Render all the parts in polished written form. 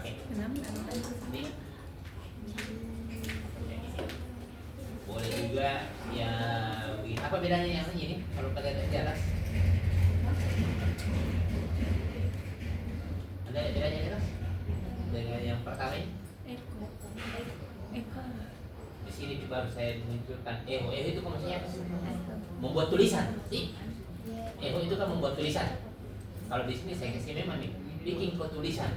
pakai. Ini boleh juga ya. Apa bedanya yang ini kalau kita lihat di atas? Ada bedanya di atas dengan yang pertama ini? Eko. Di sini baru saya munculkan eho. Eho itu kan maksudnya apa sih? Membuat tulisan. Eho itu kan membuat tulisan. Kalau di sini saya kasih memang nih bikin tulisan.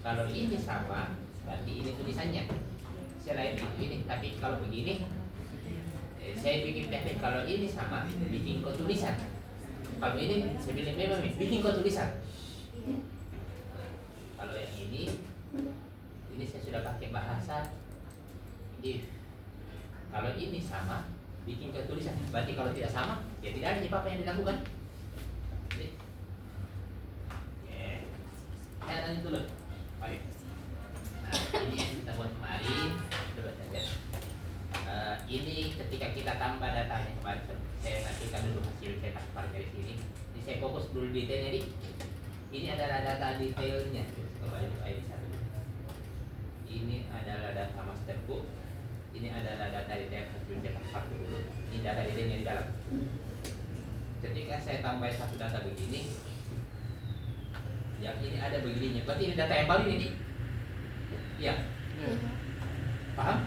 Kalau ini sama, berarti ini tulisannya. Selain itu ini, tapi kalau begini, saya bikin teknik. Kalau ini sama, bikin tulisan. Kalau ini saya bikin memang nih bikin tulisan. Kalau yang ini saya sudah pakai bahasa if. Kalau ini sama, bikin tulisan. Berarti kalau tidak sama, ya tidak ada apa-apa yang dilakukan. Saya tanya dulu. Baik. Nah, ini yang kita buat kemarin. Coba saja. Ini ketika kita tambah datanya kemarin, saya nantikan dulu hasil cetak dari sini. Ini saya fokus dulu detailnya nih. Ini adalah data detailnya. Kembali ke ID 1. Ini adalah data master book. Ini adalah data detail hasil cetak satu dulu. Ini data detailnya di dalam. Ketika saya tambah satu data begini, yang ini ada begininya. Berarti ini data yang baru ini. Iya. Paham?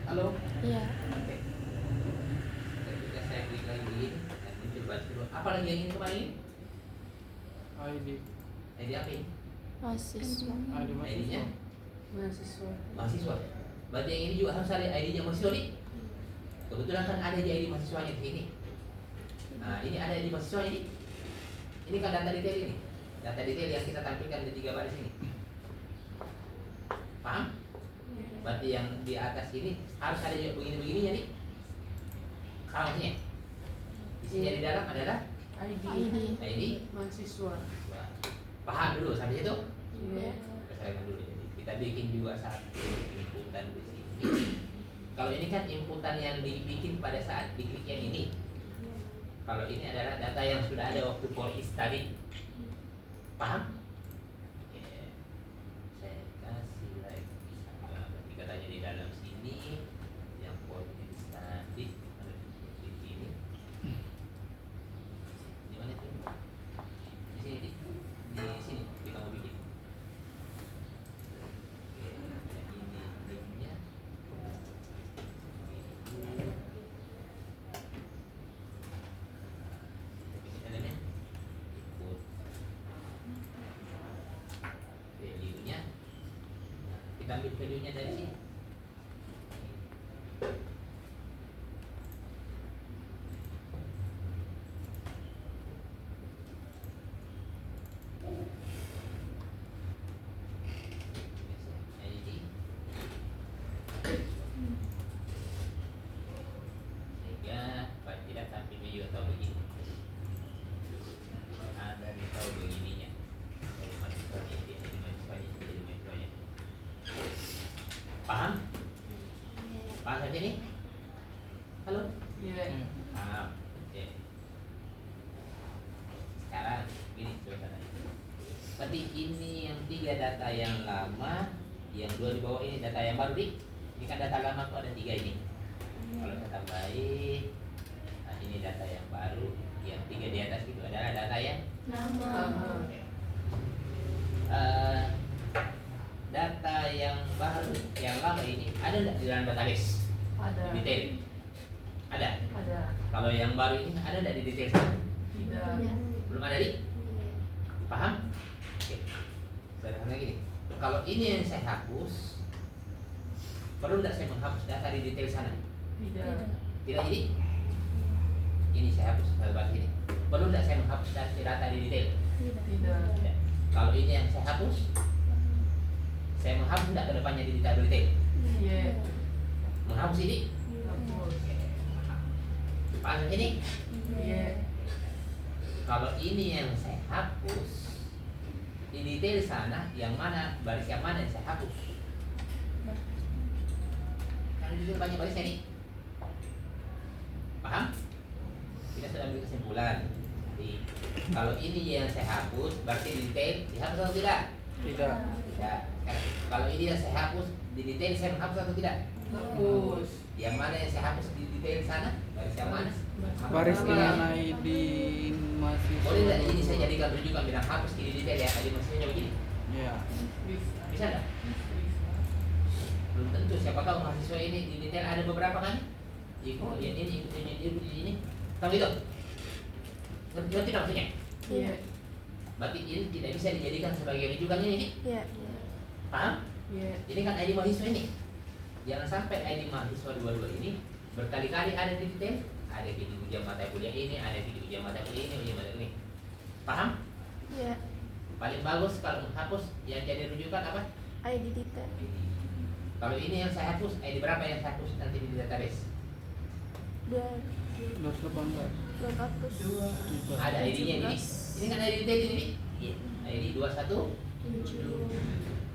Halo? Iya. Oke. Ketika saya klik lagi begini, dan muncul dulu. Apa lagi yang ini kemarin? ID apa ini? Mahasiswa. ID-nya? Mahasiswa. Mahasiswa. Berarti yang ini juga harus ada ID-nya mahasiswa nih. Kebetulan kan ada di ID mahasiswanya di sini. Nah, ini ada di mahasiswa ini. Ini kan data detail ini. Data detail yang kita tampilkan di 3 baris ini. Paham? Berarti yang di atas ini harus ada juga begini-begininya nih. Kalau maksudnya isinya di dalam adalah ID Mahasiswa. paham dulu sampai situ? Iya. Selesaikan dulu. Jadi kita bikin juga satu inputan di sini. Kalau ini kan inputan yang dibikin pada saat diklik yang ini. Kalau ini adalah data yang sudah ada waktu for is tadi. Paham? Oke. Saya kasih lagi. Berarti katanya di dalam sini yang for is tadi ada di sini. Di mana itu? Di sini. Di sini kita mau bikin. Oke, ini linknya. Value-nya kita ambil value-nya dari sini. ID sehingga paling tidak tampil video atau begini. Ada di tahu begininya. Paham? Paham saja nih? Halo? Iya. Paham. Oke. Sekarang gini coba tanya. Berarti ini yang 3 data yang lama, yang 2 di bawah ini data yang baru nih. Ini kan data lama kok ada 3 ini. Kalau saya tambahin, nah ini data yang baru, yang 3 di atas itu adalah data yang Nama. data yang baru, yang lama ini ada nggak di dalam database? Ada. Detail? Ada. Ada. Kalau yang baru ini ada nggak di detail sana? Tidak. Belum ada di? Paham? Oke. Sederhana gini. Kalau ini yang saya hapus, perlu nggak saya menghapus data di detail sana? Tidak. Tidak jadi? Ini saya hapus bagian ini. Perlu nggak saya menghapus data di detail? Tidak. Tidak. Kalau ini yang saya hapus, saya menghapus nggak ke depannya di detail? Iya. Menghapus ini? Hapus. Paham ini? Iya. Kalau ini yang saya hapus, di detail sana yang mana, baris yang mana yang saya hapus? Karena di detail banyak barisnya nih. Paham? Kita sudah ambil kesimpulan. Jadi, kalau ini yang saya hapus, berarti di detail dihapus atau tidak? Tidak. Tidak. Kalau ini yang saya hapus di detail, saya menghapus atau tidak? Hapus. Yang mana yang saya hapus di detail sana? Baris yang mana? Baris dengan ID mahasiswa. Boleh tidak ini saya jadikan rujukan bilang hapus di detail ya, tadi maksudnya begini. Ya. Bisa. Bisa nggak? Bisa. Belum tentu, siapa tahu mahasiswa ini di detail ada beberapa kan? Ikut ini, ikut ini. Tahu itu? Ngerti nggak maksudnya? Iya. Berarti ini tidak bisa dijadikan sebagai rujukan ini. Iya. Paham? Iya. Ini kan ID mahasiswa ini. Jangan sampai ID mahasiswa dua-dua ini berkali-kali ada di detail. Ada di ujian mata kuliah ini, ada di ujian mata kuliah ini, ujian mata kuliah ini. Paham? Iya. Paling bagus kalau menghapus yang jadi rujukan apa? ID detail. Kalau ini yang saya hapus, ID berapa yang saya hapus nanti di database? 200. 218. Ada ID-nya ini. Ini kan ID detail ini. Iya. ID 21.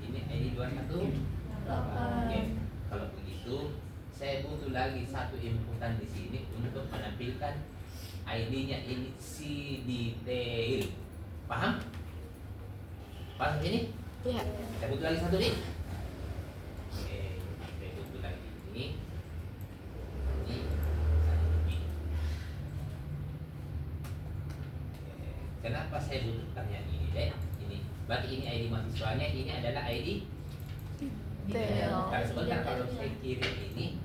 Ini ID 21. Oke. Kalau begitu, saya butuh lagi satu inputan di sini untuk menampilkan ID-nya ini si detail. Paham? Paham ini? Iya. Saya butuh lagi satu nih. Oke, saya butuh lagi ini. Ini satu ini. Oke, kenapa saya butuhkan yang ini deh? Ini. Berarti ini ID mahasiswanya, ini adalah ID Detail. Karena sebentar kalau saya kirim ini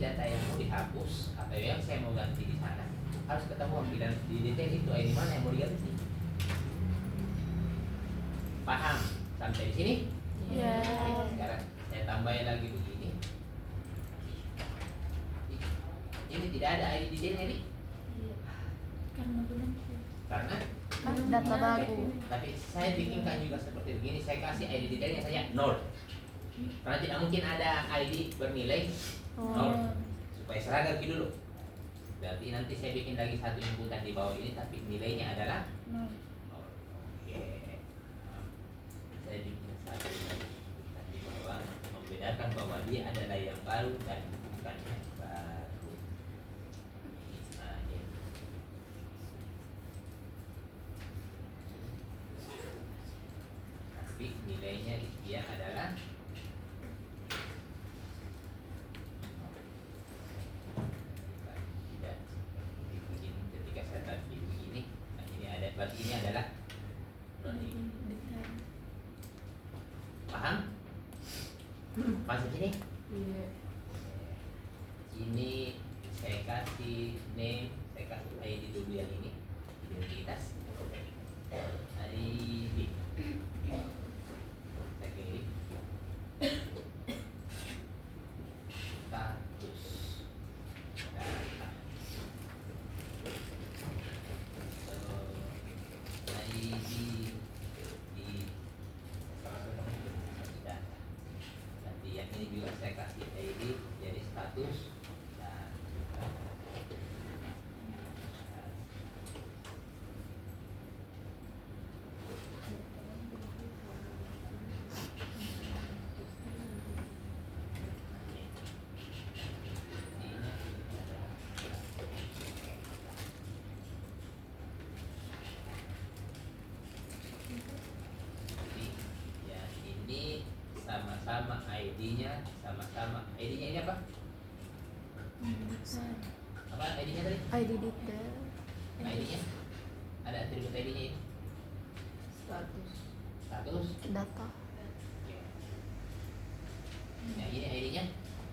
data yang mau dihapus atau yang saya mau ganti di sana harus ketahuan dan di detail itu ID mana yang mau diganti. Paham sampai di sini? Iya. Sekarang saya tambahin lagi begini. Ini tidak ada ID detailnya nih. Karena Kan data baru. tapi saya bikinkan juga seperti begini. Saya kasih ID detailnya saja 0. Karena tidak mungkin ada ID bernilai 0 supaya seragam dulu. Berarti nanti saya bikin lagi satu inputan di bawah ini tapi nilainya adalah 0. Oke. Saya bikin satu inputan di bawah membedakan bahwa dia adalah yang baru dan bukan yang baru. Nah, ini. Tapi nilainya dia adalah tidak begini ketika saya tampil begini. Nah, ini ada berarti ini adalah paham? Masuk sini. Iya. Ini saya kasih name, saya kasih ID dulu yang ini identitas ID saya kirim status data ID di data. Nanti yang ini juga saya kasih ID jadi status dan ya ini sama-sama ID-nya sama-sama ID-nya ini apa? Apa ID-nya tadi? ID detail. ID-nya ada atribut ID-nya ini Status. status. Data. Yang ini ID-nya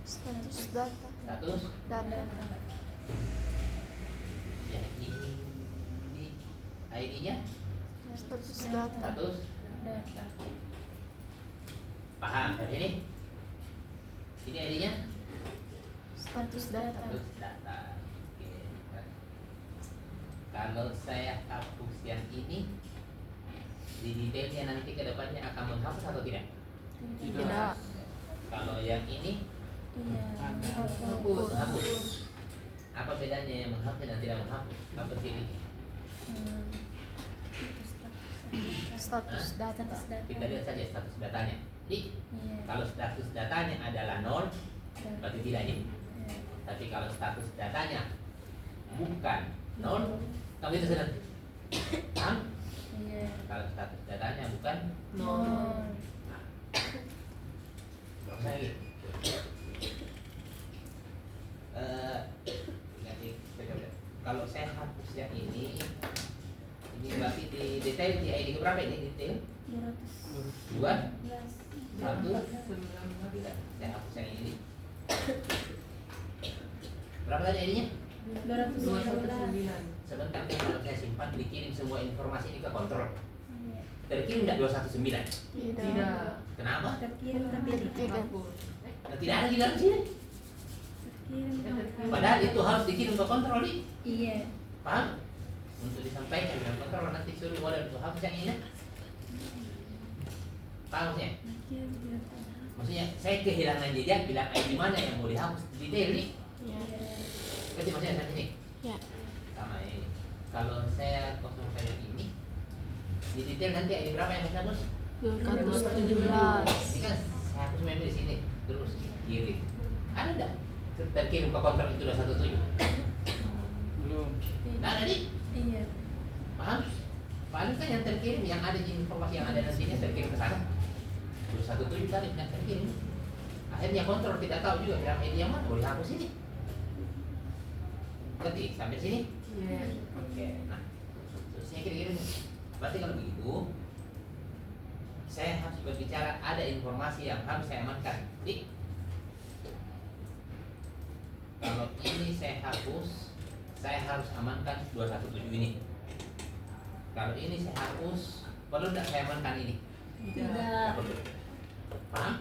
Status data. status. Data. Yang ini ID-nya Status data. status. Paham dari ini? Ini ID-nya Status data. status data. Oke. Kalau saya hapus yang ini, di detailnya nanti ke depannya akan menghapus atau tidak? Tidak. Kalau yang ini menghapus. Apa bedanya yang menghapus dan tidak menghapus? Apa ini? Status data. Kita lihat saja status datanya. Jadi kalau status datanya adalah 0, berarti tidak ini. Tapi kalau status datanya bukan 0, kamu itu sudah paham? Iya. Kalau status datanya bukan Nol. lagi. Kalau saya hapus yang ini berarti di detail di ID berapa ini detail? 2, 1, tidak. Saya hapus yang ini. Berapa tadi ID-nya? 219. Sebentar kalau saya simpan dikirim semua informasi ini ke kontrol. Terkirim tidak 219? Tidak. Kenapa? Terkirim. Hapus. Nah, tidak ada di dalam sini. Padahal itu harus dikirim ke kontrol nih. Iya. Paham? Untuk disampaikan dan kontrol nanti suruh wadah itu hapus yang ini. Paham maksudnya? Maksudnya saya kehilangan jejak bilang ID mana yang mau dihapus detail nih. Iya. Berarti maksudnya saat ini Ya. sama ini. Kalau saya kosong saya ini di detail nanti ID berapa yang saya hapus? 217. Ini kan saya hapus memang di sini terus kirim. Ada enggak? Terkirim ke kontrol itu 217. Belum. Nah, ada nih. Iya. Paham? Paling kan yang terkirim yang ada di informasi yang ada di sini terkirim ke sana. 217 tadi yang terkirim. Akhirnya kontrol tidak tahu juga bilang ID yang mana boleh hapus ini. Berarti sampai sini? Iya. Oke. Nah, terusnya kira-kira nih. Berarti kalau begitu saya harus berbicara ada informasi yang harus saya amankan. Jadi, kalau ini saya hapus, saya harus amankan 217 ini. Kalau ini saya hapus, perlu tidak saya amankan ini? Tidak. Tidak perlu. Paham?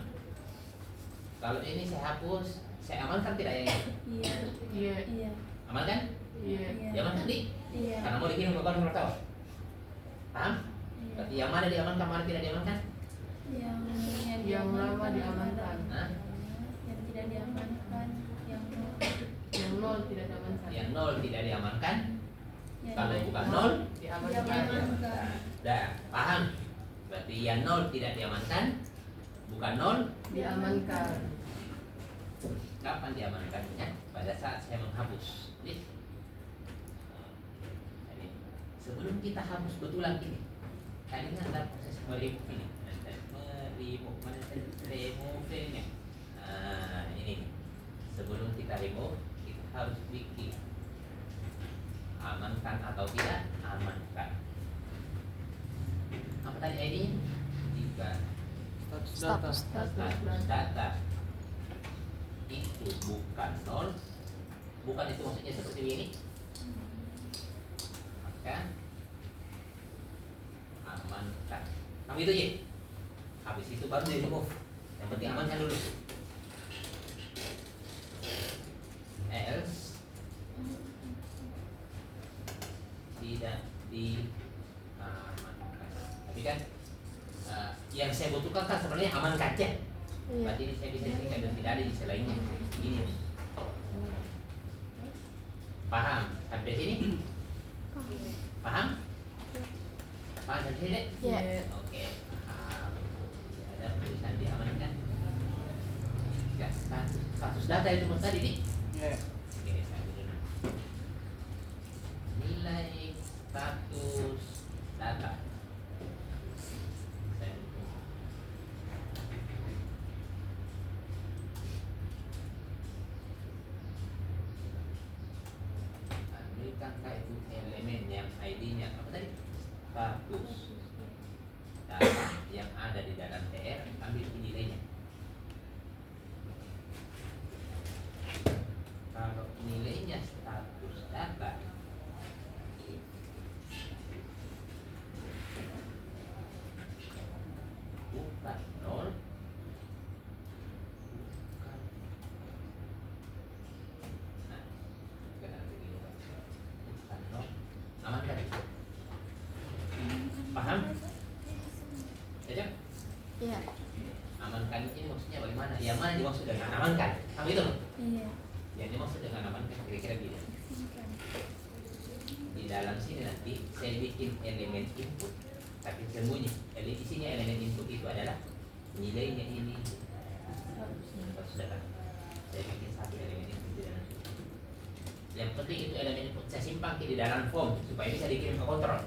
Kalau ini saya hapus, saya amankan tidak yang ini? Iya. Iya. Iya. Amankan? Iya. Ya amankan nih. Iya. Karena mau dikirim ke kontrol tahu. Paham? Berarti yang mana diamankan, mana tidak diamankan? Yang lama diamankan. Nah, Yang tidak diamankan. Yang nol tidak diamankan. yang 0 tidak diamankan. Yang Kalau bukan 0, Diamankan. dah paham. Berarti yang 0 tidak diamankan, bukan 0. Diamankan. Kapan diamankannya? Pada saat saya menghapus. Jadi, sebelum kita hapus betulan ini, tadi kan ada proses meremove ini. Remove-nya. Nah, ini. Sebelum kita remove, kita harus bikin amankan atau tidak amankan. Apa tadi ID-nya? 3. Status data. Status data itu bukan 0. Bukan itu maksudnya seperti ini. Maka amankan. Kamu itu ya. Habis itu baru di remove. Yang penting amankan dulu. Else tidak diamankan. Tapi kan yang saya butuhkan kan sebenarnya amankan aja. Iya. Berarti ini saya bisa singkat dan tidak ada di selainnya. Ini. Paham sampai sini? Paham? Paham sampai sini? Iya. Oke. Paham. Ada tulisan diamankan. Ya, status data itu mas tadi nih. Ya. Oke, saya dulu. Nilai status data. Saya dulu. Ambilkan itu elemen yang ID-nya apa tadi? Status data yang ada di dalam TR, ambil nilainya. Kalau nilainya status data bukan 0, nah, bukan 0, amankan. Paham? Ya, Iya. amankan ini maksudnya bagaimana? Yang mana dimaksud dengan amankan? Kamu itu? Iya. Yang dimaksud dengan amankan kira-kira gini. Di dalam sini nanti saya bikin elemen input, tapi sembunyi. Jadi di sini elemen input itu adalah nilainya ini. Saudara, saya bikin satu elemen input di dalam sini. Yang penting itu elemen input saya simpan di dalam form supaya bisa dikirim ke kontrol.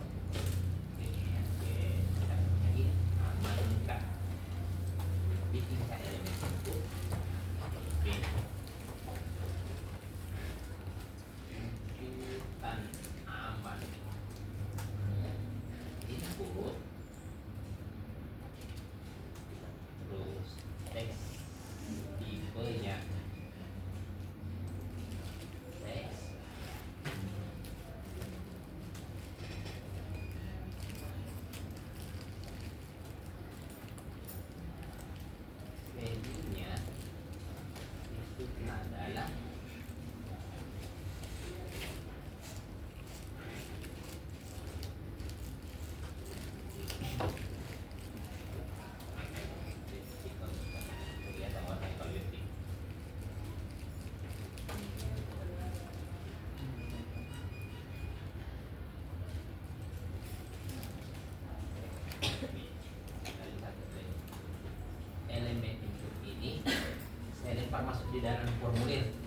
Pak masuk di dalam formulir.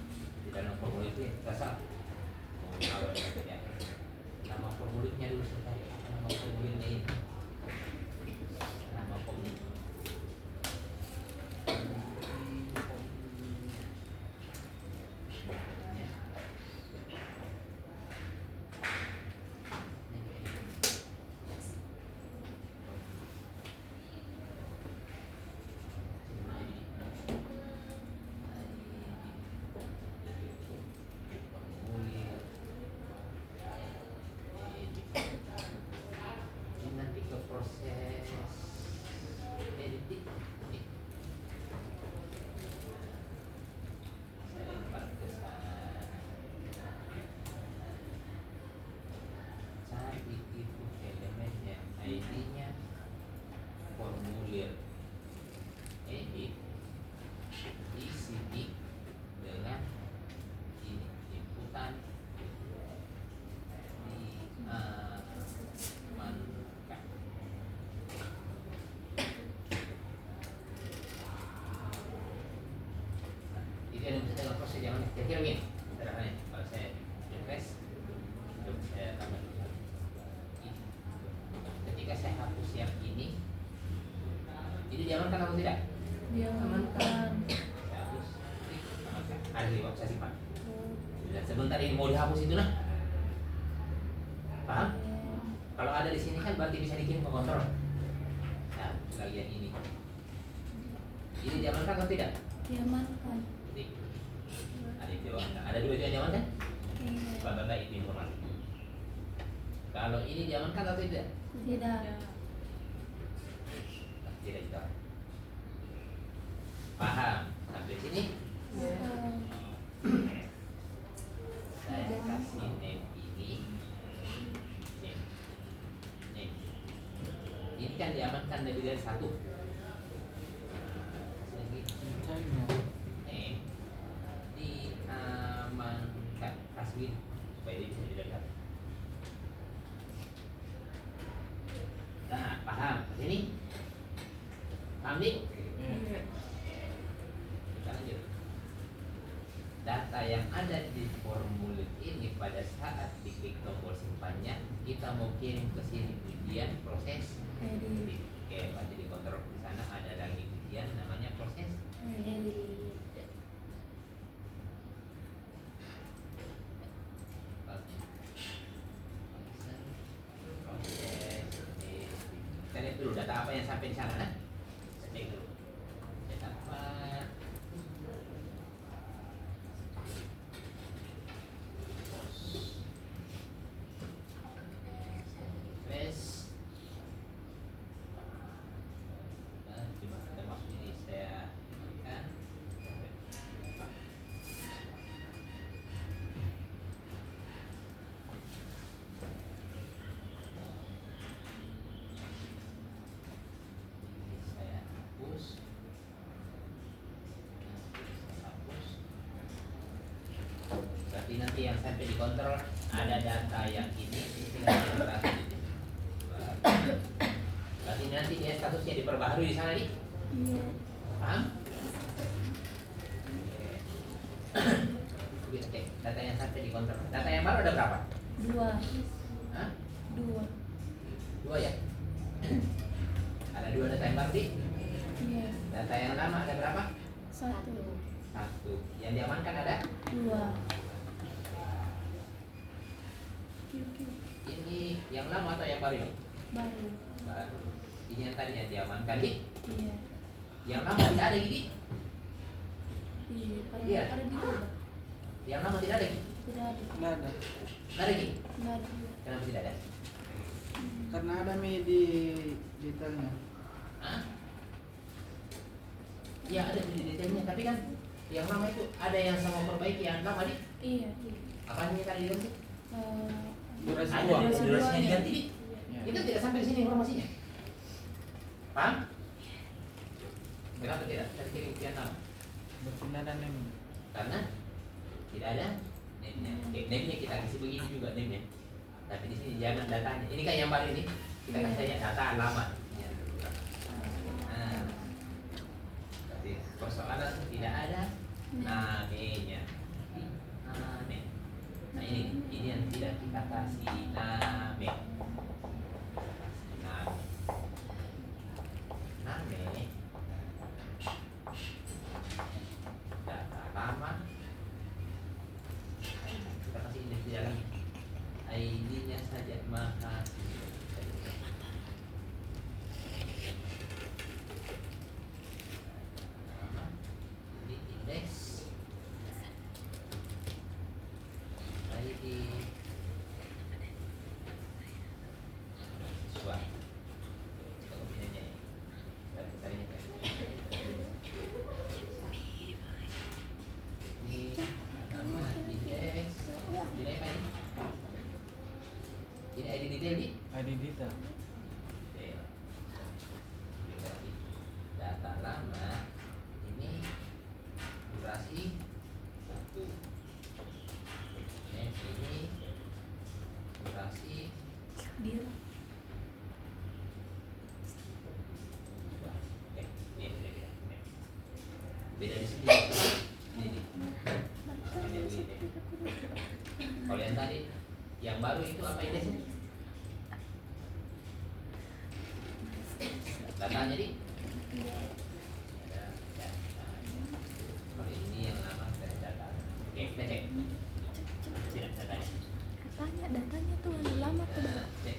Di dalam formulir itu terasa kalau ya, nama formulirnya dulu selesai. Apa nama formulirnya ini? Nama formulir. Nanti ke proses editing. Saya lempar ke sana. Cari itu elemennya, ID-nya, formulir, edit, isi dengan ini inputan diamankan. Ini ada bisa dengan proses yang kira-kira gini sederhananya. Kalau saya refresh, coba saya tambah dulu. Ini. Ketika saya hapus yang ini diamankan atau tidak? Diamankan. Saya hapus, klik, amankan. Ada di waktu saya simpan. Dan sebentar ini mau dihapus itu nah. Paham? Kalau ada di sini kan berarti bisa dikirim ke kontrol. Nah, bagian ini. Ini diamankan atau tidak? Diamankan. Ini. Ada di bawah. Ada dua yang diamankan? Iya. Bapak itu informasi. Kalau ini diamankan atau tidak? Tidak. Tidak juga. Paham? Sampai sini? Saya kasih name ini. Name. Ini kan diamankan lebih dari satu. Lagi. Name diamankan. Kasih supaya dia bisa dilihat. Nah, paham? Sini? Paham nih? Kita lanjut. Data yang ada di formulir ini pada saat diklik tombol simpannya, kita mau kirim ke sini ujian proses Edit. Oke, berarti di kontrol di sana ada lagi ujian namanya proses Edit. proses. Kita lihat dulu data apa yang sampai di sana, nah? Saya cek dulu. Data apa? Refresh. Nah, coba kita masuk ini saya tekan. Saya hapus. Hapus. Berarti nanti yang sampai di kontrol ada data yang ini tinggal diperbaharui. Berarti nanti dia statusnya diperbaharui di sana nih. Iya. Paham? Kita cek data yang sampai di kontrol. Data yang baru ada berapa? 2. Hah? 2. 2 ya? Ada 2 data yang baru nih. Iya. Data yang lama ada berapa? 1. 1. Yang diamankan ada? 2. Ini yang lama atau yang baru ini? Baru. Baru. Ini yang tadi yang diamankan nih. Iya. Yang lama tidak ada gini. Iya. Iya. Ada di bawah. Yang lama tidak ada gini. Tidak ada. Nggak ada. Tidak ada gini. Tidak ada. Kenapa tidak ada? Karena ada di detailnya. Hah? Ya ada di detailnya, tapi kan yang lama itu ada yang sama perbaiki yang lama nih. Iya. Apa ini tadi diganti? Durasi Ada dua. durasinya diganti nih. Ya. Itu tidak sampai di sini informasinya. Paham? Kenapa tidak terkirim sekian lama? Berpindah dan name. Karena tidak ada name-nya. Oke, name-nya kita kasih begini juga name-nya. Tapi di sini jangan datanya. Ini kan yang baru ini. Kita kasih saja data lama. Ya. Nah, berarti persoalan tidak ada detail di ID detail. detail. Berarti data lama ini durasi 1. Next ini durasi Dia. 2. Ini beda. Beda di sini. Ini. Ini begini. Kalau yang tadi, yang baru itu apa ini sih? Datanya di? Ada data. Kalau ini yang lama dari data. Oke, kita cek. Tidak datanya. Datanya tuh anu lama tuh. Nah, cek.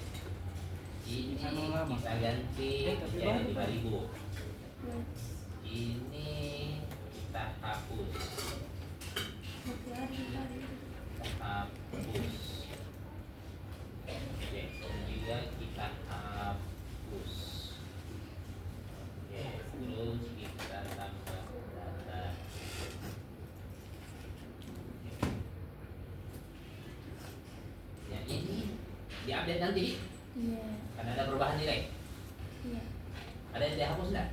Ini Anu lama. kita ganti Tapi jadi baru. 5.000. Ini kita hapus. Kita hapus. Oke, ini juga kita hapus. Oke, terus kita tambah data. Yang ini diupdate nanti, Iya. karena ada perubahan nilai. Iya. Ada yang dihapus enggak?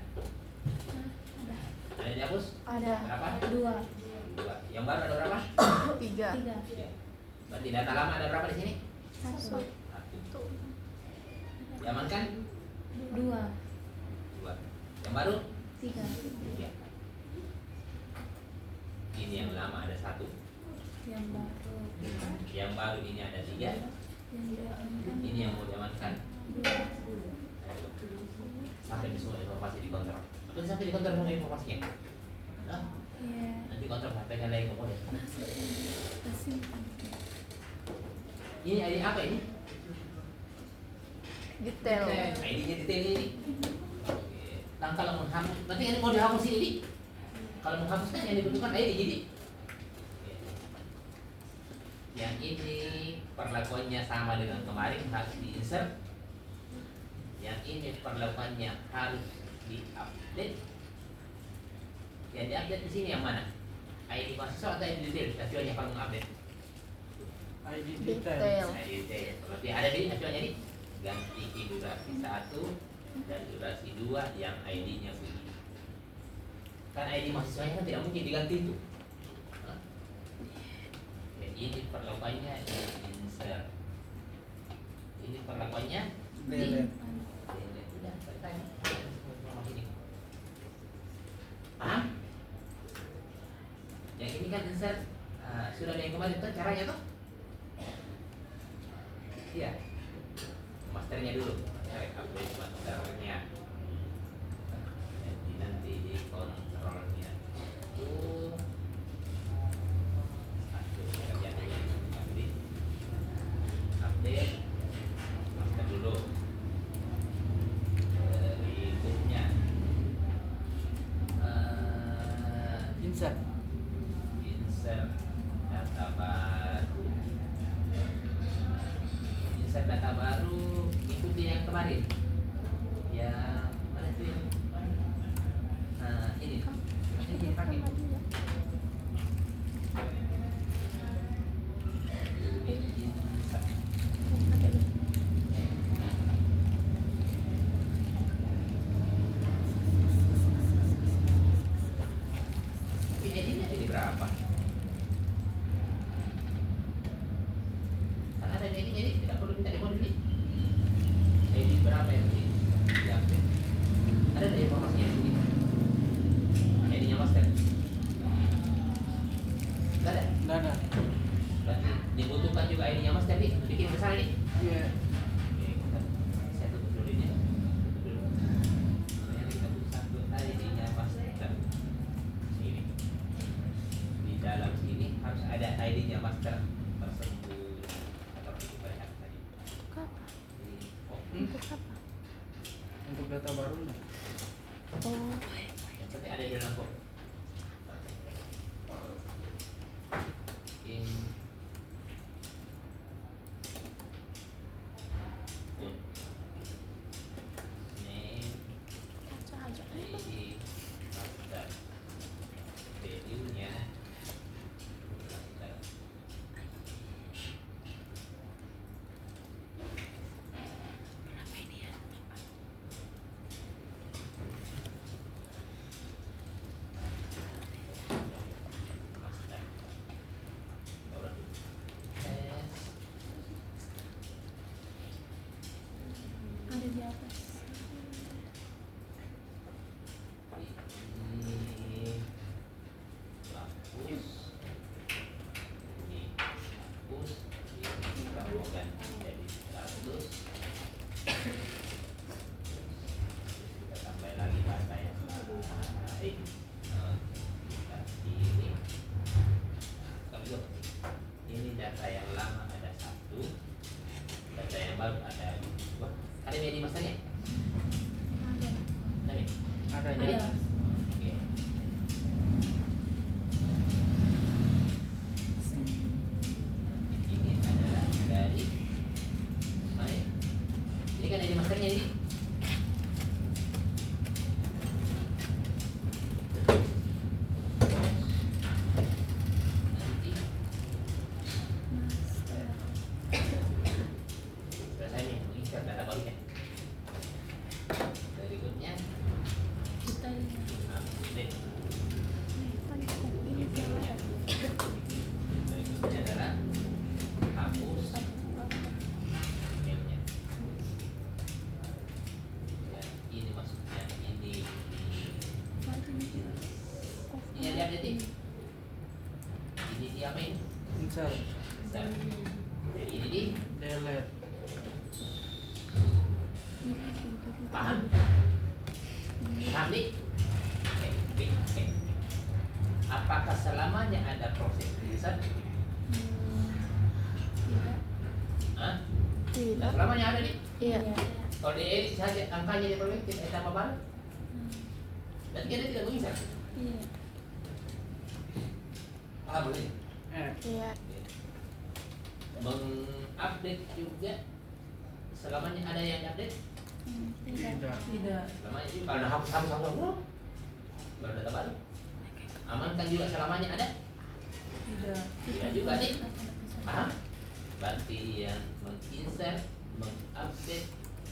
Ada. Ada yang dihapus? Ada. Berapa? 2. 2. Yang baru ada berapa? 3. 3. Ya. Berarti data lama ada berapa di sini? 1. 1. Diamankan? 2. 2. Yang baru? 3. 3. Ini yang lama ada 1. Yang baru. Yang baru ini ada 3. Yang diamankan. Ini yang mau diamankan. 2. Sampai di semua informasi di kontrol. Atau sampai di kontrol semua informasinya. Nah, Iya. nanti kontrol sampaikan lagi ke polres. Tersimpan. Ini ID apa ini? Detail. ID-nya detail ini. Oke. Dan kalau menghapus, berarti ini mau dihapus ini. Kalau menghapus kan yang dibutuhkan ID jadi. Yang ini perlakuannya sama dengan kemarin, harus di-insert. Yang ini perlakuannya harus di-update. Yang di-update di sini yang mana? ID mahasiswa atau ID detail? Acuannya kalau mengupdate. ID Detail. detail. ID detail. Berarti ada di acuannya nih. Ganti durasi 1 dan durasi 2 yang ID-nya begini. Kan ID mahasiswanya kan tidak mungkin diganti itu. Hah? Ya, ini perlakuannya di-insert. Ini perlakuannya Delete. Udah, selesai. Informasi ini. Paham? Yang ini kan insert sudah ada yang kemarin tuh caranya tuh. Iya. Masternya dulu. Cari update masternya. Jadi nanti di kontrolnya itu satu kerjanya nanti update master dulu. Berikutnya Insert. insert data baru. Insert data baru ikuti yang kemarin. Ya, mana itu yang ini. Ini yang pakai. Insert. Ini jadi berapa? Kan ada ini jadi tidak perlu minta dimodif. Jadi berapa yang ini? Diupdate. Ada dari informasinya di sini. ID-nya master. Tidak ada. Nggak ada. Berarti dibutuhkan juga ID-nya master nih. Bikin besar ini. Iya. Oke, saya tutup dulu ini. Tutup dulu. Yang kita butuh satu ID-nya master. Sini. Di dalam sini harus ada ID-nya master tersebut. Atau itu pada tadi. Di Untuk apa? Untuk data baru nggak? Oh. yang penting ada di dalam kok. In name ID master value-nya master. ID. Kita pilih. Kami dulu. Ini data yang lama ada 1, data yang baru ada 2. Ada yang di masanya? Ada. Ada. Ada Ada. ya. Oke. Ini adalah dari mana? Ini kan ada masanya ini. Nanti Master. selesai nih menginstal data barunya. Berikutnya Kita ini. update. Kan ini Berikutnya adalah hapus filenya. Ya, ini maksudnya ini yang diupdate ini. Ini diapain? Insert. Insert. Jadi ini di Delete. paham? Paham nih? Oke, oke, oke. Apakah selamanya ada proses insert? Tidak. Hah? Tidak. Nggak selamanya ada nih. Iya. Kalau di edit saja angkanya di proyek tidak ada apa-apa. Berarti kita tidak menginsert. Iya. Ah, boleh. Iya. Mengupdate juga selamanya ada yang update. Tidak. Tidak. Tidak. Selamanya juga kalau hapus baru data baru. Amankan juga selamanya ada. Tidak. Tidak juga nih. Paham? Berarti yang menginsert, mengupdate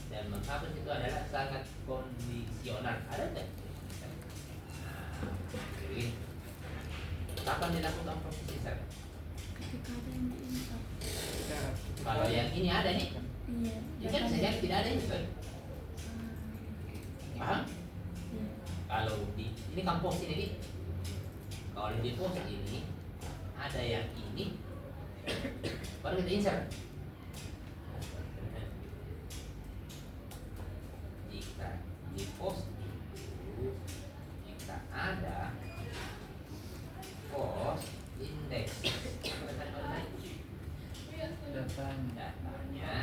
dan menghapus itu adalah sangat kondisional. Ada nggak? Nah, jadi kapan dilakukan proses insert? Ketika ada yang diinsert. Tidak. Kalau yang ini ada nih, Iya. ini kan bisa jadi tidak ada insert. Paham? Iya. Kalau di ini kan post ini nih. Kalau di post ini ada yang ini, baru kita insert. Jika di post itu jika ada post index Datanya. datanya,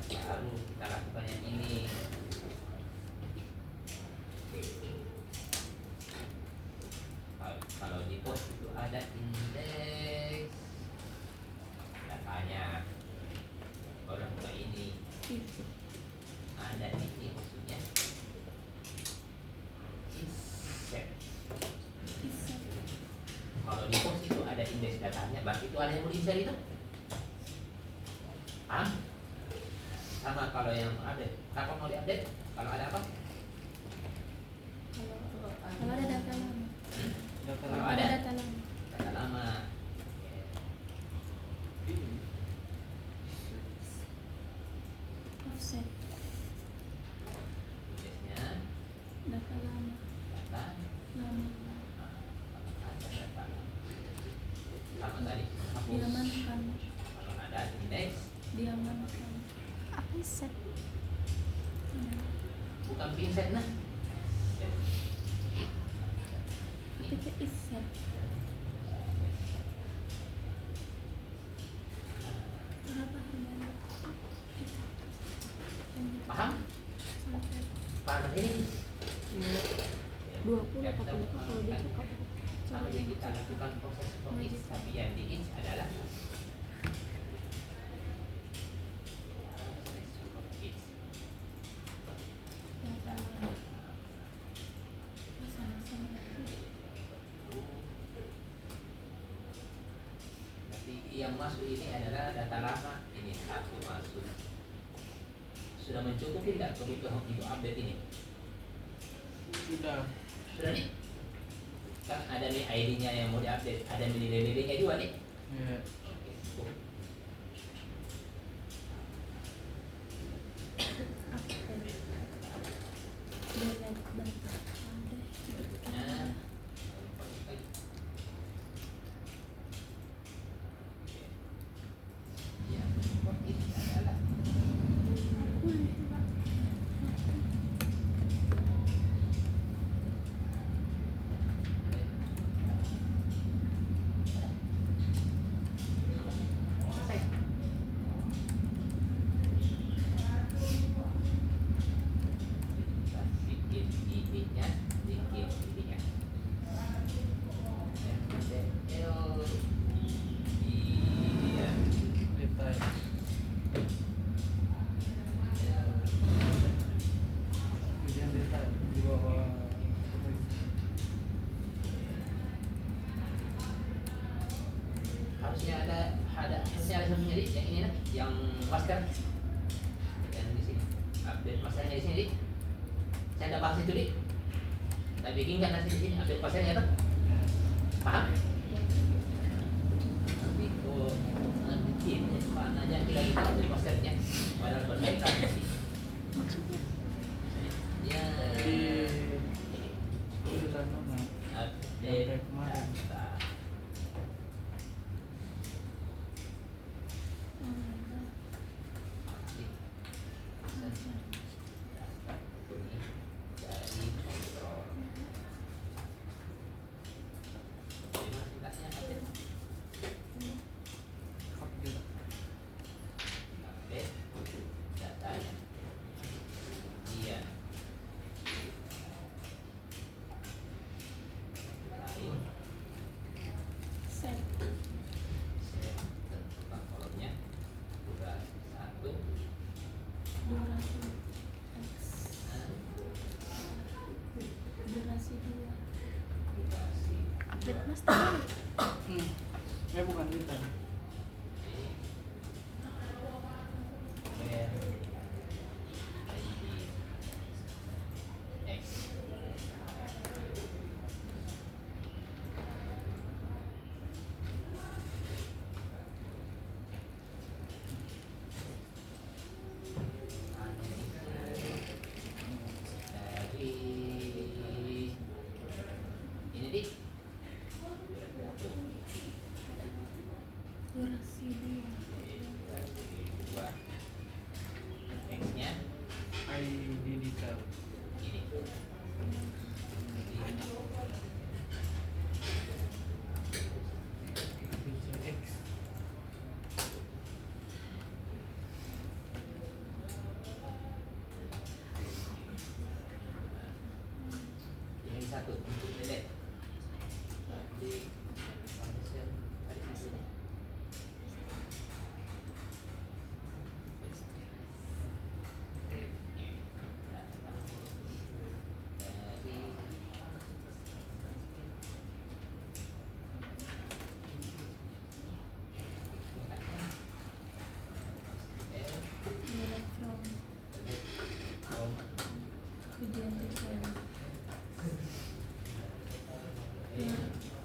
baru kita lakukan yang ini. Kalau di post itu ada indeks datanya, baru ke ini ada ini maksudnya insert. Kalau di post itu ada indeks datanya, berarti itu ada yang mau di-insert itu. Paham? Sama kalau yang update, kapan mau diupdate? Kalau ada apa? Kalau ada data lama. Data Kalau lama. ada Data lama. data lama. Offset. Indeksnya Data lama. data Lama. ada data sama tadi hapus. Diamankan. Kalau ada indeks Diamankan. Apa set? bukan pinset nah. Pikir iset. Berapa harganya? Paham? Sampai Paham ini? 20 apa puluh kalau dia suka. Sama yang kita lakukan proses proses tapi yang di ins adalah yang masuk ini adalah data lama, ini satu masuk. Sudah mencukupi tidak kebutuhan untuk update ini? Sudah. Sudah nih? Kan ada nih ID-nya yang mau diupdate, ada nilai-nilainya juga nih. Ya. Oke, tuh. Nah, yang ini adalah Dik, yang ini nah, yang masker. Yang di sini. Update maskernya di sini, Dik. Saya ada bahas itu, Dik. Kita bikinkan nanti di sini update maskernya tuh. Paham? Tapi kok bikin mana aja kita update maskernya. Padahal berbeda sih. Maksudnya Ya. Itu kan mana? Update Kemarin. data. Dari kontrol. Terima singkatnya update. Update. Update datanya. Iya. Lain. set Saya tentang kolomnya. Durasi 1. durasi X Nah, durasi 2 durasi update mas tadi Bukan kita. ini dik durasi 2 dua X-nya Digital. ini. X. Ini satu untuk delete. Di function tadi satunya. direct from identifier ID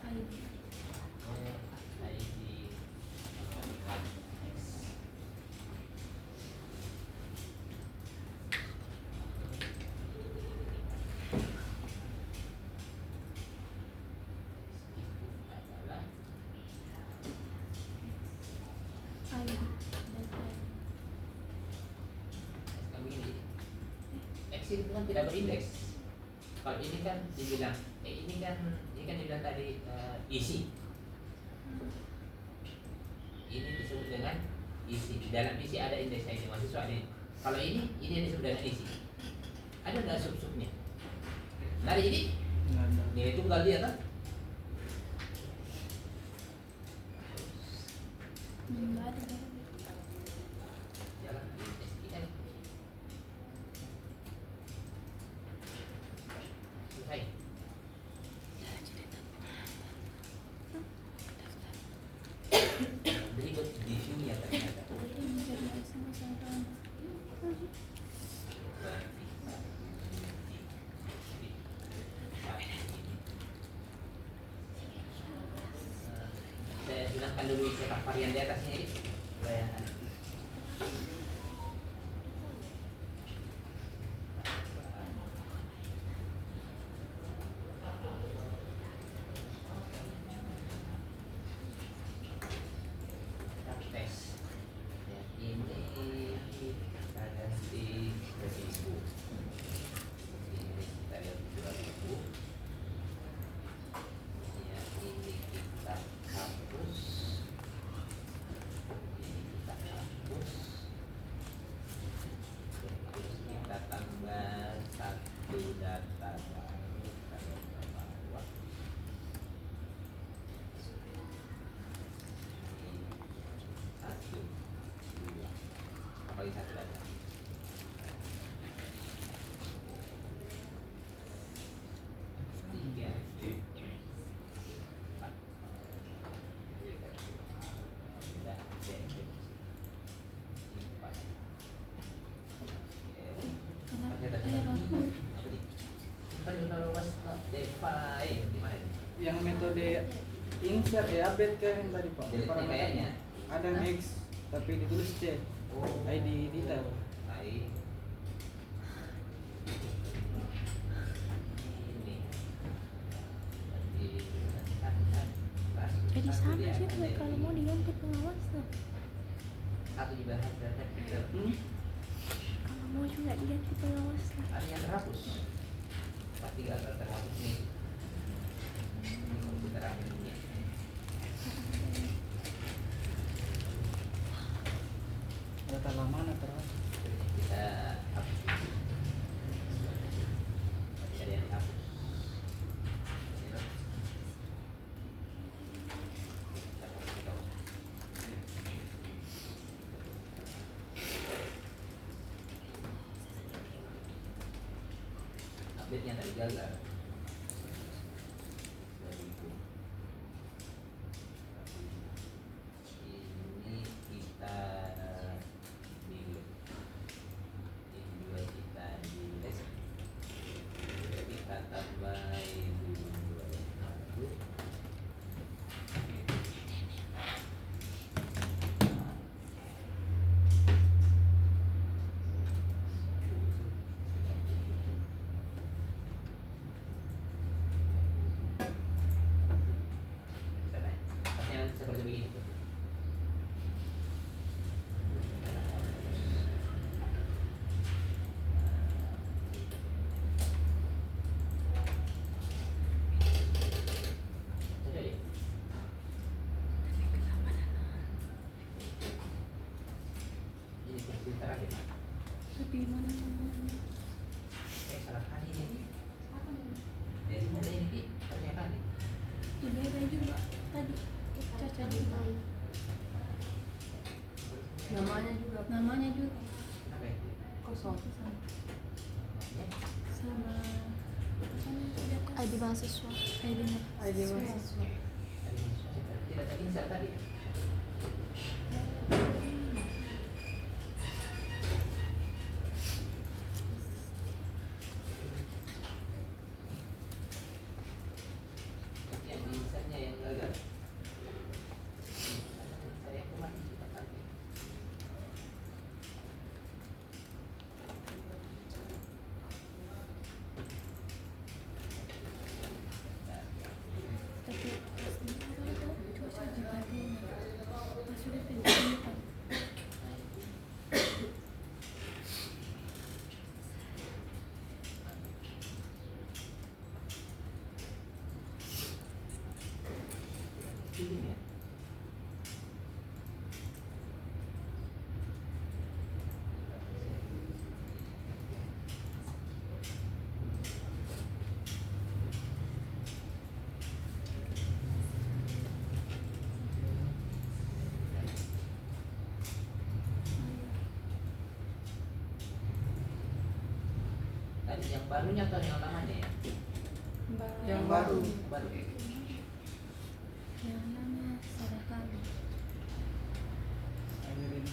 ID data X itu kan tidak berindeks. Kalau ini kan dibilang, ini kan dibilang tadi isi. Ini disebut dengan isi. Di dalam isi ada indeksnya ini mahasiswa ini. Kalau ini yang disebut dengan isi. Ada nggak sub-subnya? Nah ini Nggak ada. nilai tunggal dia kan? nggak ada Jalan SQL. Selesai. Berikut di view ya ternyata. ini jadi sama-sama Saya silahkan dulu cetak varian di atasnya ini. Bayangan. Tes. Ya, ini kita ganti 1000. Ini kita ganti 2000. Ya, ini kita hapus. Ini kita Kalau was define gimana ini? Yang metode insert ya, update ke yang tadi Pak. Jadi Parameter. kayaknya. Ada yang X tapi ditulis C. ID detail. Baik. Ini. Jadi sama sih kalau mau diganti pengawas tuh. Satu dibahas berarti Kalau mau juga diganti pengawas lah. ada yang terhapus. Pasti gak terhapus nih. Ini komputer ini. Data lama mana terus? Kita hapus. Masih ada yang dihapus. Update-nya tadi gagal. 2000. Ini kita delete. Ini juga kita delete. Kita tambahin dulu. Pasnya seperti begini. Jadi, ini kunci terakhir. Tapi mana namanya? Salah kali ini. Dari mulai ini banyak kali. Beda juga tadi. Caca juga. Namanya juga Namanya juga Kenapa ya? kosong. sama ID mahasiswa. ID ID mahasiswa. Tidak teringat tadi. Yang insertnya yang gagal. Saya kemarin sudah tadi. Tapi cuaca juga pas sudah pensiun. Ini ya. Tadi yang barunya atau yang lamanya ya? Yang baru. Baru. Yang lama salah kali. Airin.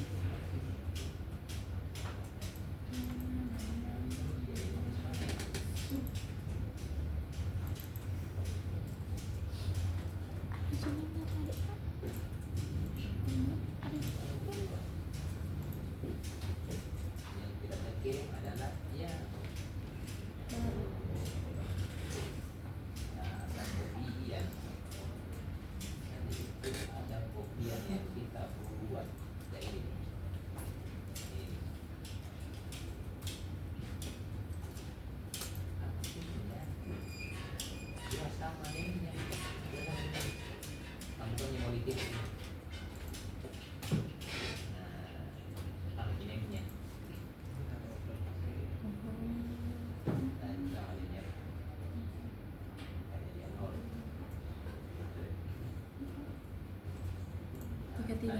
Yang tidak terkirim adalah ya ada kopian. Nanti itu ada kopian yang kita buat kayak ini. Ini. Artinya dia sama ini. Kamu kan yang mau dikirim. Nah, ini. Dan sama ini. Ada yang nol. Tiga tiga.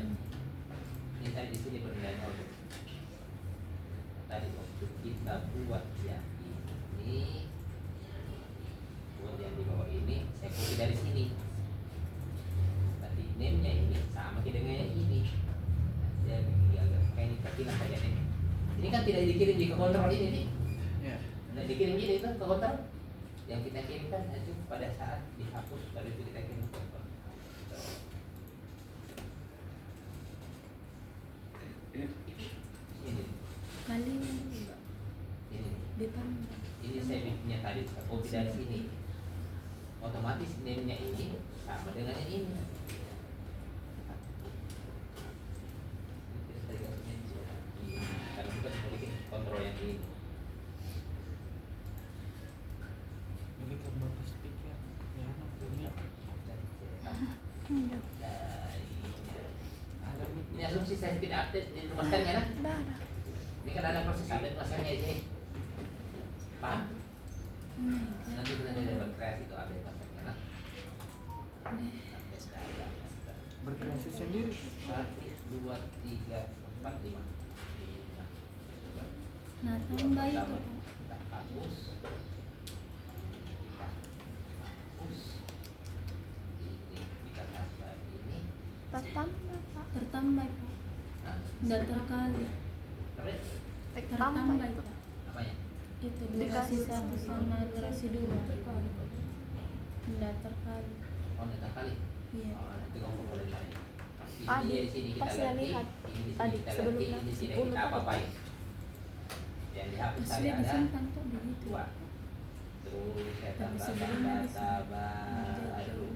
Ini tadi di sini bernilai nol. Tadi waktu kita buat yang ini, buat yang di bawah ini, saya copy dari sini. Tadi name-nya ini sama kayak dengan yang ini. Saya bikin agak kayak ini kecil saja nih. Ini kan tidak dikirim di ke kontrol ini nih. Ya. Nah, dikirim gini itu ke kontrol. yang kita kirimkan itu pada saat dihapus baru itu kita kirim foto. Ini, Kali ini, depan. ini saya bikinnya tadi. Oh dari sini, otomatis name-nya ini sama dengan yang ini. Karena kita memiliki kontrol yang ini. Ini kan bagus speaker. Ya, ini. Ini asumsi saya tidak update di masternya kan? Dah, dah. Ini kan ada proses update masternya di sini. Paham? Nanti kita ada berkreasi itu update masternya kan? Update data master. Berkreasi sendiri. 1, 2, 3, 4, 5. Nah, tambah itu. Kita hapus. Kita hapus. Ini kita tambah ini. Tertambah, Pak. Tertambah Pak. Nah, Nggak terkali. apa ya? Tertambah Tertambah itu. itu. Apanya? Itu durasi 1 sama durasi 2. Nggak terkali. Oh, nggak kali. Iya. Oh, nanti kamu boleh tanya. Adik, Ini di sini kita pas saya ganti, lihat, ini di sini adik kita sebelum ganti, ini di sini 10 kita tadi. apa-apain. Yang dihapus tadi Sudah ada disimpan kok begitu. 2. Terus saya Tapi tambahkan sebelumnya data baru.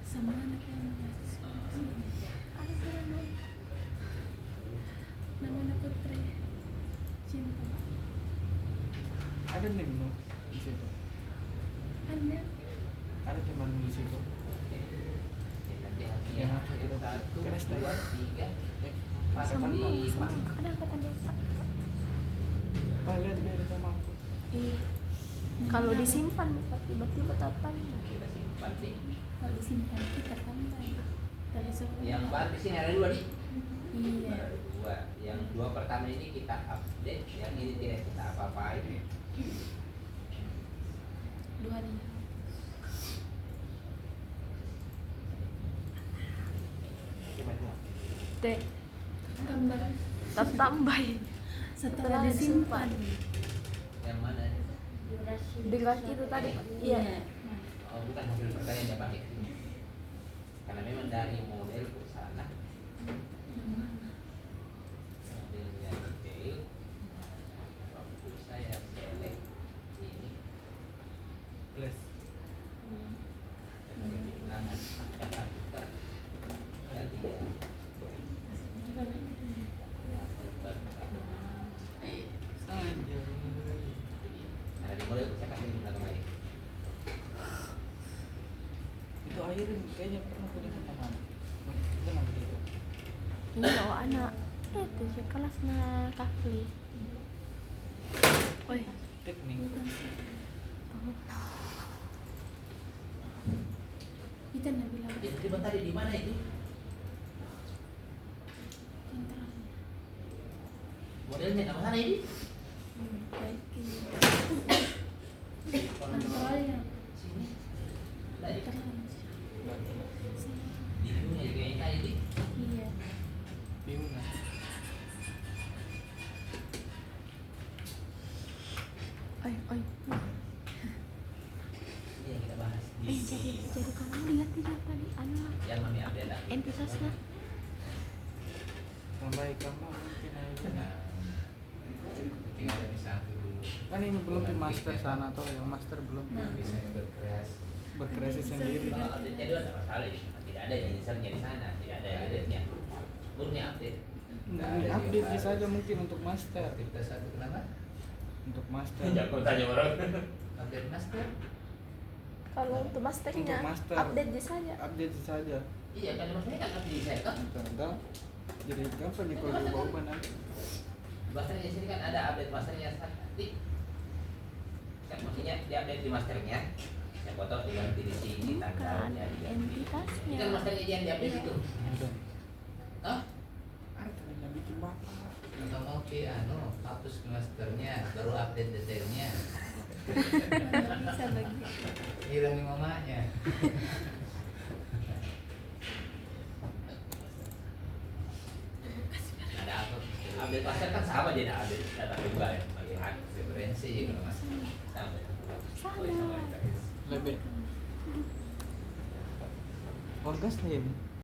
Sama anak yang Ada nama. namanya Putri. Cinta. Ada nih no di situ. Ada. Ada teman di situ. Nanti hasilnya Yang apa kita 1, keras 2, tadi? 3, Sama, 4, 5. ada kata desa. Pak lihat dia ada sama aku. Iya. Kalau disimpan, Pak, tiba-tiba tapan. Kita simpan sih. Kalau disimpan kita tambah. Dari sebelum. Yang baru di sini ada 2 nih. Iya. Baru 2. Yang 2 pertama ini kita update, yang ini tidak kita apa-apain. 2 nih. Coba dua. Dek, Tambah. tertambah. Setelah disimpan. Yang mana? Dengan itu tadi, Pak. Iya. Oh, bukan hasil pertanyaan yang pakai. Karena memang dari model ke sana. Modelnya detail. Waktu saya select ini. Plus. Kehilangan kata-kata. Jadi ya. Karena di model saya kasih di belakang lagi. Itu airin kayaknya pernah punya teman. Itu nanti itu. Ini bawa anak. Itu sih kelasnya Kafli. Oi. Teknik. Kita nggak bilang. Jadi tiba tadi di mana itu? Kontrol. Modelnya di mana ini? Baik. Kontrolnya. Sini. Tadi. Terang. Di dunia juga yang tadi di. Iya. Bingung nggak? Oi, oi. Ini yang kita bahas di Jadi kamu lihat tidak tadi anu yang kami update lagi. entitasnya. Tambah kamu mungkin aja. Nah, tinggal ada satu dulu. Kan ini belum di master sana atau yang master belum. Nah. Bisa berkreasi. Berkreasi sendiri. Kalau update-nya dulu ada masalah ini. Tidak ada yang usernya di sana, tidak ada yang update-nya. Murni update. Ini update bisa saja mungkin untuk master. Kita satu kenapa? Untuk master. Jangan tanya orang. Update master. Kalau untuk masternya, Untuk master. update di saja. Update saja. Iya kan maksudnya kan harus di-set kan? Enggak. Jadi gampang nih kalau diubah nanti. Masternya sini kan ada update masternya nanti. Kan maksudnya di update di masternya. Yang foto diganti di sini Bukan tanggalnya diganti. Ini entitasnya. kan masternya yang di update itu. Ada. Hah? Ada tadinya bikin bapak. Atau mau ke hapus masternya baru update detailnya. Bisa bagi. Hilang mamanya. Ada apa? Update master kan sama jadi update data juga ya. Pakai hak preferensi kalau nggak sama. Oh, sama Sama. guys. Lebih. Orgasme.